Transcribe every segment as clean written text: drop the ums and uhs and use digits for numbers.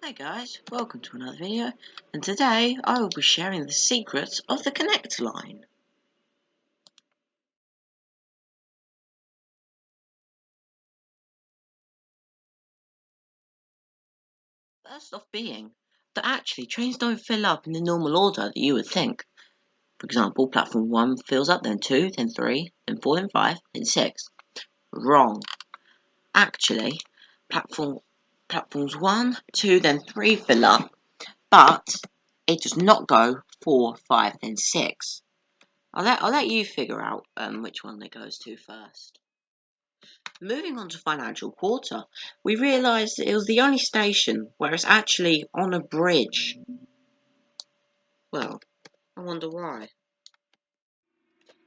Hey guys, welcome to another video, and today I will be sharing the secrets of the Connect line. First off being that actually trains don't fill up in the normal order that you would think. For example, platform 1 fills up, then 2, then 3, then 4, then 5, then 6. Wrong. Actually, platforms 1, 2, then 3 fill up, but it does not go 4, 5, then 6. I'll let you figure out which one it goes to first. Moving on to financial quarter, we realised that it was the only station where it's actually on a bridge. Well, I wonder why.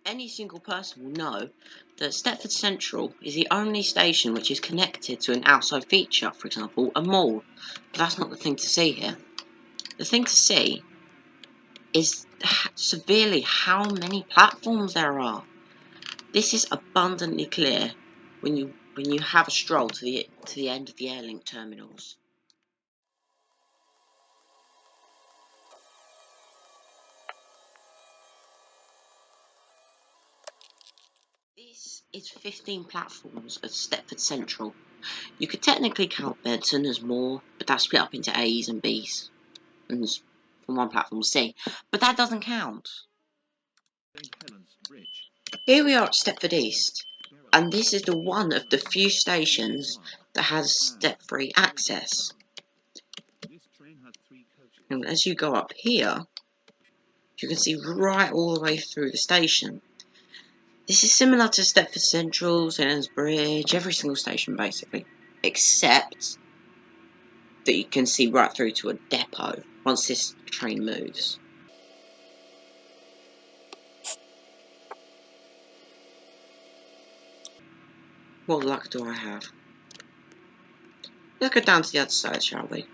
Any single person will know that Stepford Central is the only station which is connected to an outside feature, for example, a mall. But that's not the thing to see here. The thing to see is severely how many platforms there are. This is abundantly clear when you have a stroll to the end of the Airlink terminals. This is 15 platforms at Stepford Central. You could technically count Benton as more, but that's split up into A's and B's, and from one platform to C. But that doesn't count. Here we are at Stepford East, and this is the one of the few stations that has step-free access. And as you go up here, you can see right all the way through the station. This is similar to Stepford Central, Layton Bridge, every single station basically, except that you can see right through to a depot once this train moves. What luck do I have? Let's go down to the other side, shall we?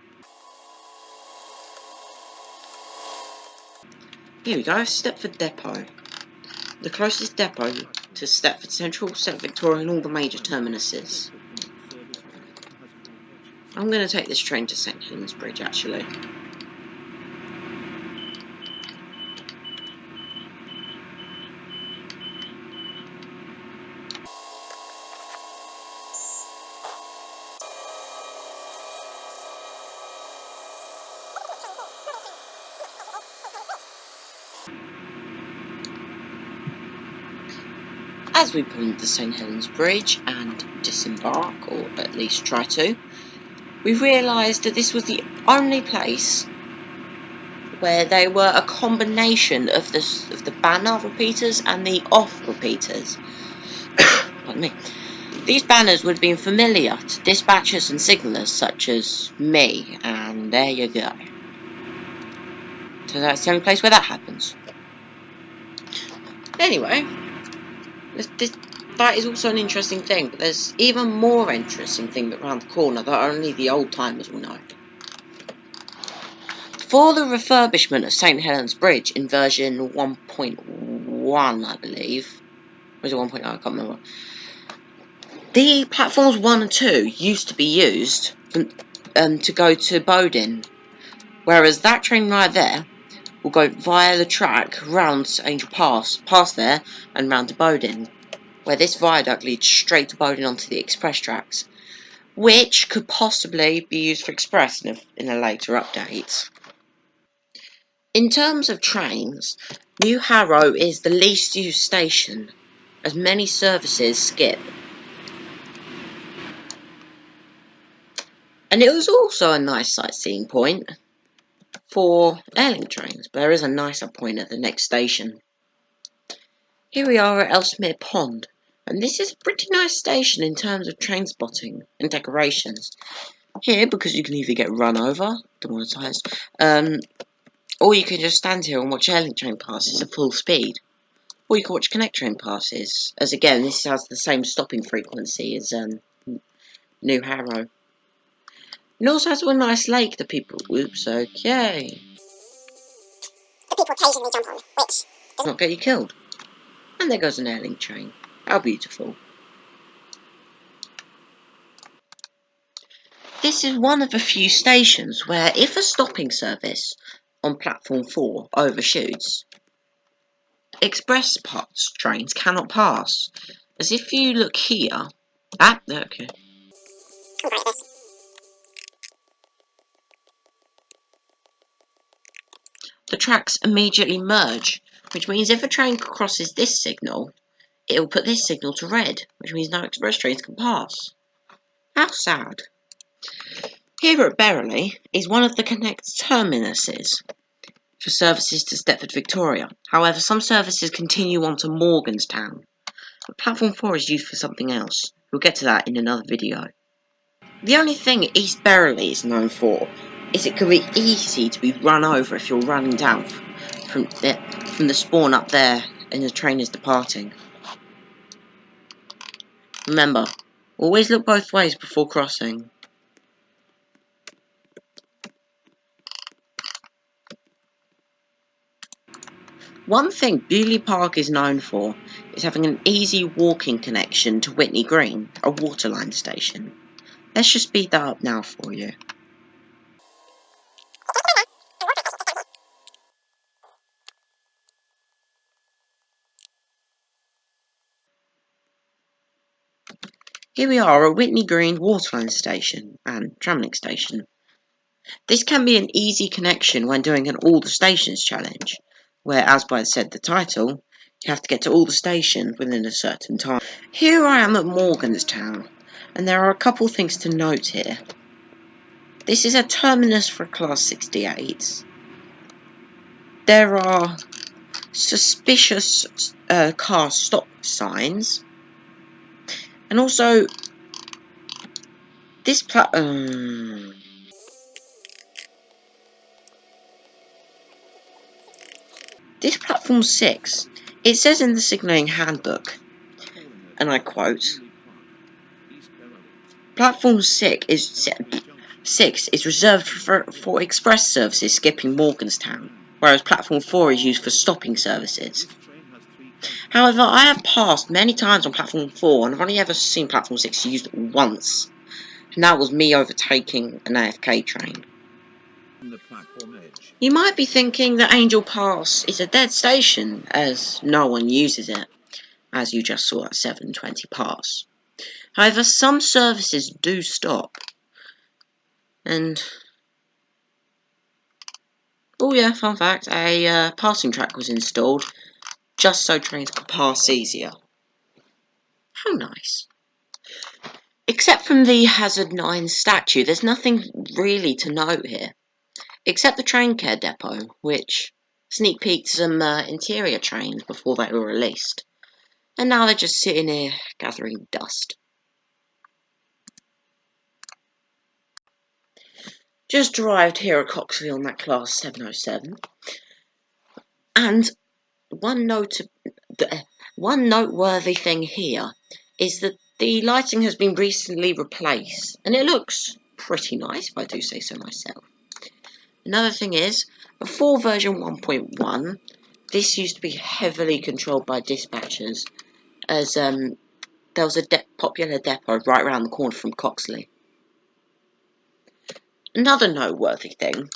Here we go, Stepford Depot. The closest depot to Stepford Central, St Victoria and all the major terminuses. I'm going to take this train to St Helens Bridge actually. As we pull into St Helens Bridge and disembark, or at least try to, we realised that this was the only place where they were a combination of the banner repeaters and the off repeaters. Pardon me. These banners would have been familiar to dispatchers and signallers such as me, and there you go. So that's the only place where that happens. Anyway, that is also an interesting thing, but there's even more interesting thing around the corner that only the old timers will know. For the refurbishment of St Helens Bridge in version 1.1, I believe, or is it 1.0? I can't remember. The platforms 1 and 2 used to be used to go to Benton, whereas that train right there will go via the track round Angel Pass, past there, and round to Benton, where this viaduct leads straight to Benton onto the express tracks, which could possibly be used for express in a later update. In terms of trains, New Harrow is the least used station, as many services skip. And it was also a nice sightseeing point for Airlink trains, but there is a nicer point at the next station. Here we are at Ellesmere Pond, and this is a pretty nice station in terms of train spotting and decorations. Here, because you can either get run over, demonetised, or you can just stand here and watch Airlink train passes at full speed. Or you can watch Connect train passes, as again, this has the same stopping frequency as New Harrow. It also has a nice lake that people... Oops, okay. That people occasionally jump on, which does not get you killed. And there goes an Airlink train. How beautiful. This is one of a few stations where if a stopping service on platform 4 overshoots, express parts trains cannot pass. As if you look here, okay. The tracks immediately merge, which means if a train crosses this signal, it will put this signal to red, which means no express trains can pass. How sad. Here at Berrily is one of the Connect terminuses for services to Stepford, Victoria. However, some services continue on to Morgantown. But platform 4 is used for something else. We'll get to that in another video. The only thing East Berrily is known for is it can be easy to be run over if you're running down from the spawn up there and the train is departing. Remember, always look both ways before crossing. One thing Bewley Park is known for is having an easy walking connection to Witney Green, a Waterline station. Let's just speed that up now for you. Here we are at Witney Green Waterline Station and Tramlink Station. This can be an easy connection when doing an all the stations challenge, where, as by the title, you have to get to all the stations within a certain time. Here I am at Morgantown, and there are a couple things to note here. This is a terminus for Class 68. There are suspicious car stop signs, and also this platform 6, it says in the signalling handbook, and I quote, Platform 6 is reserved for express services skipping Morgantown, whereas Platform 4 is used for stopping services. However, I have passed many times on Platform 4 and I've only ever seen Platform 6 used once, and that was me overtaking an AFK train. You might be thinking that Angel Pass is a dead station, as no one uses it, as you just saw at 7:20 pass. However, some services do stop. And, oh yeah, fun fact, a passing track was installed just so trains could pass easier. How nice. Except from the Hazard 9 statue, there's nothing really to note here. Except the train care depot, which sneak peeked some interior trains before they were released. And now they're just sitting here gathering dust. Just arrived here at Coxley on that Class 707. And one noteworthy thing here is that the lighting has been recently replaced, and it looks pretty nice, if I do say so myself. Another thing is, before version 1.1, this used to be heavily controlled by dispatchers, as there was a popular depot right around the corner from Coxley. Another noteworthy thing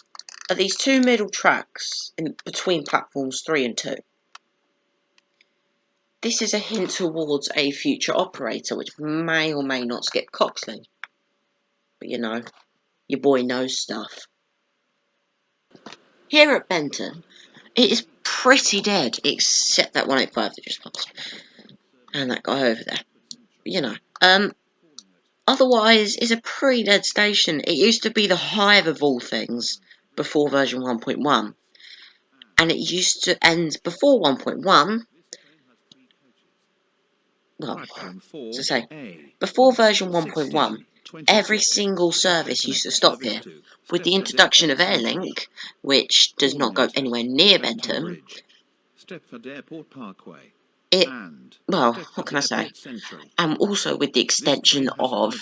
are these two middle tracks in between platforms 3 and 2. This is a hint towards a future operator which may or may not skip Coxley. But you know, your boy knows stuff. Here at Benton, it is pretty dead, except that 185 that just passed. And that guy over there. But you know, otherwise, it's a pretty dead station. It used to be the hive of all things before version 1.1. And it used to end before 1.1. Well, as I say, before version 1.1, every single service used to stop here. With the introduction of Airlink, which does not go anywhere near Benton, well, what can I say? And also with the extension of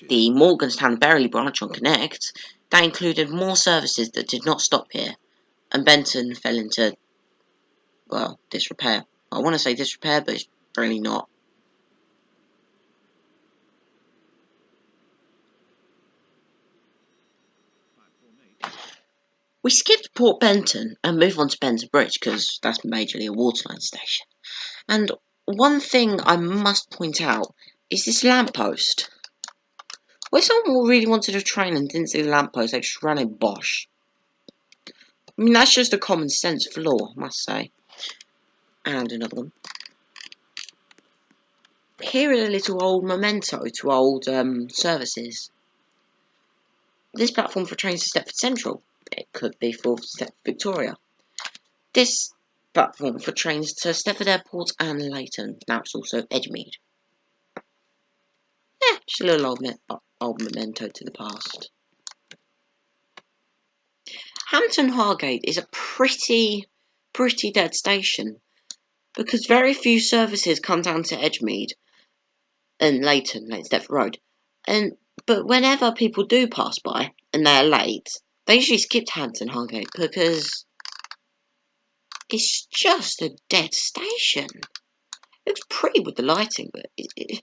the Morgantown Berrily branch on Connect, that included more services that did not stop here, and Benton fell into, well, disrepair. I want to say disrepair, but it's really not. We skipped Port Benton and move on to Penn Bridge because that's majorly a Waterline station. And one thing I must point out is this lamppost. Where someone really wanted a train and didn't see the lamppost, they just ran a Bosch. I mean, that's just a common sense flaw, I must say. And another one. Here is a little old memento to old services. This platform for trains to Stepford Central. It could be for Stepford Victoria. This platform for trains to Stepford Airport and Layton. Now it's also Edgemead. Yeah, just a little old memento to the past. Hampton Hargate is a pretty dead station because very few services come down to Edgemead and Layton Stepford Road. But whenever people do pass by and they're late, they usually skip Hampton Hargate because it's just a dead station. It looks pretty with the lighting, but it's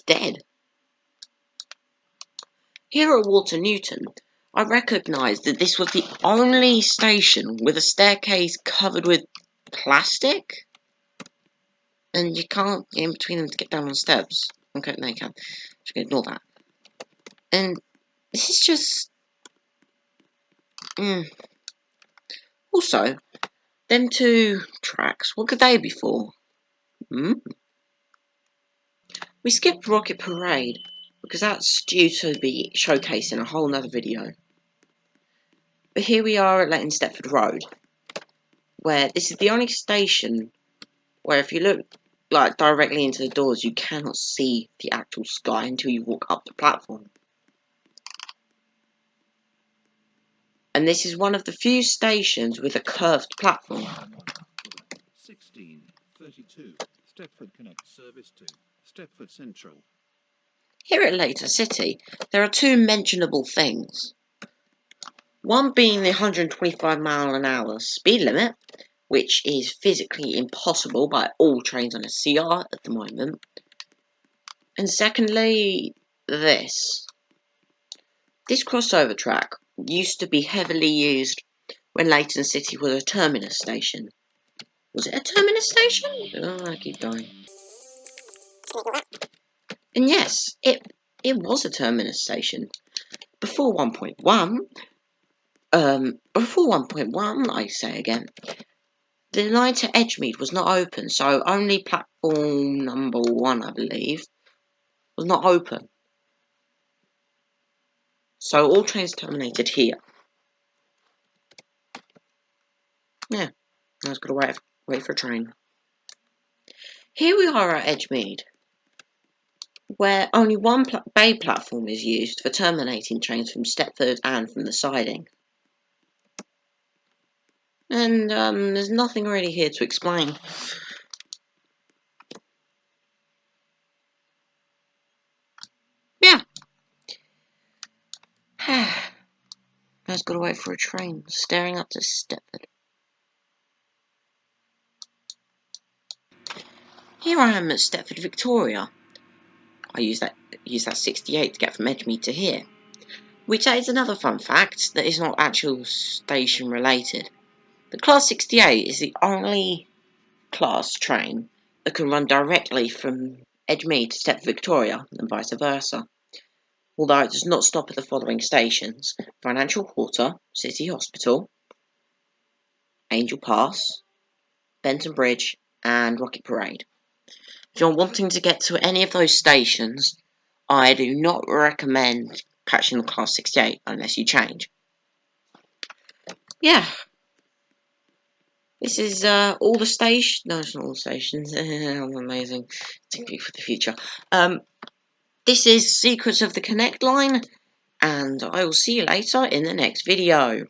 dead. Here at Walter Newton, I recognised that this was the only station with a staircase covered with plastic, and you can't get in between them to get down on steps. Okay, no, you can. Just gonna ignore that. And this is just. Also, them two tracks, what could they be for? We skipped Rocket Parade because that's due to be showcased in a whole nother video. But here we are at Layton Stepford Road, where this is the only station where if you look directly into the doors, you cannot see the actual sky until you walk up the platform. And this is one of the few stations with a curved platform. 1632 Stepford Connect service to Stepford Central. Here at Layton City, there are two mentionable things. One being the 125-mile-an-hour speed limit, which is physically impossible by all trains on a CR at the moment. And secondly, this. This crossover track used to be heavily used when Layton City was a terminus station. Was it a terminus station? Oh, I keep dying. And yes, it was a terminus station. Before 1.1, I say again, the line to Edgemead was not open, so only platform number 1, I believe, was not open. So all trains terminated here. Yeah, I was going to wait for a train. Here we are at Edgemead, where only one bay platform is used for terminating trains from Stepford and from the siding. And there's nothing really here to explain. Yeah. I was got to wait for a train, staring up to Stepford. Here I am at Stepford Victoria. I use that 68 to get from Edgemead to here. Which is another fun fact that is not actual station related. The Class 68 is the only class train that can run directly from Edgemead to Stepford Victoria and vice versa. Although it does not stop at the following stations: Financial Quarter, City Hospital, Angel Pass, Benton Bridge, and Rocket Parade. If you're wanting to get to any of those stations, I do not recommend catching the Class 68 unless you change. Yeah. This is all the stations. No, it's not all the stations. I'm amazing. Thank you for the future. This is Secrets of the Connect line, and I will see you later in the next video.